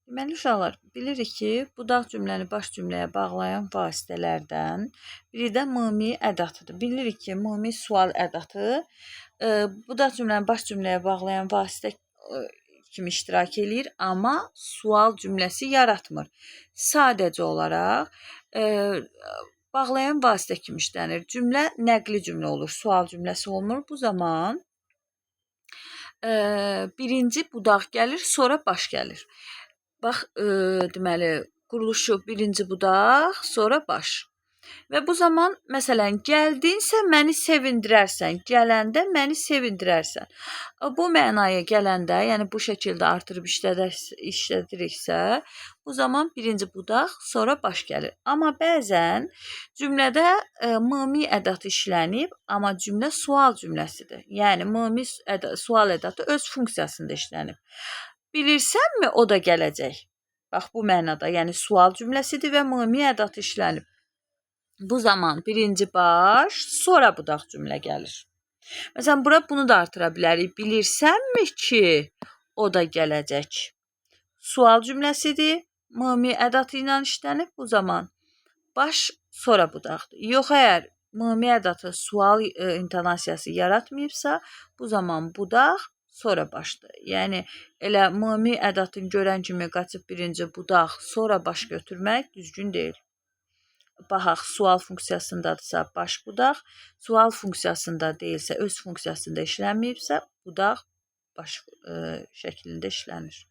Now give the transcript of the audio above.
Deməli uşaqlar, bilirik ki, budaq cümləni baş cümləyə bağlayan vasitələrdən biri də mımi ədatıdır. Bilirik ki, mımi sual ədatı budaq cümləni baş cümləyə bağlayan vasitə kimi iştirak eləyir, amma sual cümləsi yaratmır. Sadəcə olaraq bağlayan vasitə kimi işlənir. Cümlə nəqli cümlə olur, sual cümləsi olmur. Bu zaman birinci budaq gəlir, sonra baş gəlir. Bax, deməli, quruluşu birinci budaq, sonra baş. Və bu zaman, məsələn, gəldinsə məni sevindirərsən, gələndə məni sevindirərsən. Bu mənaya gələndə, yəni bu şəkildə artırıb işlədiriksə, bu zaman birinci budaq, sonra baş gəlir. Amma bəzən cümlədə mımi ədatı işlənib, amma cümlə sual cümləsidir. Yəni mımi sual ədatı öz funksiyasında işlənib. Bilirsənmi, o da gələcək. Bax, bu mənada, yəni sual cümləsidir və mımi ədatı işlənib. Bu zaman birinci baş, sonra budaq cümlə gəlir. Məsələn, bura bunu da artıra bilərik. Bilirsənmi ki, o da gələcək. Sual cümləsidir, mımi ədatı ilə işlənib. Bu zaman baş, sonra budaqdır. Yox, əgər mımi ədatı sual intonasiyası yaratmayıbsa, bu zaman budaq, sonra başdır. Yəni, elə mımi ədatını görən kimi qaçıb birinci budaq, sonra baş götürmək düzgün deyil. Baxaq, sual funksiyasındadırsa baş budaq, sual funksiyasında deyilsə, öz funksiyasında işlənməyibsə, budaq baş şəklində işlənir.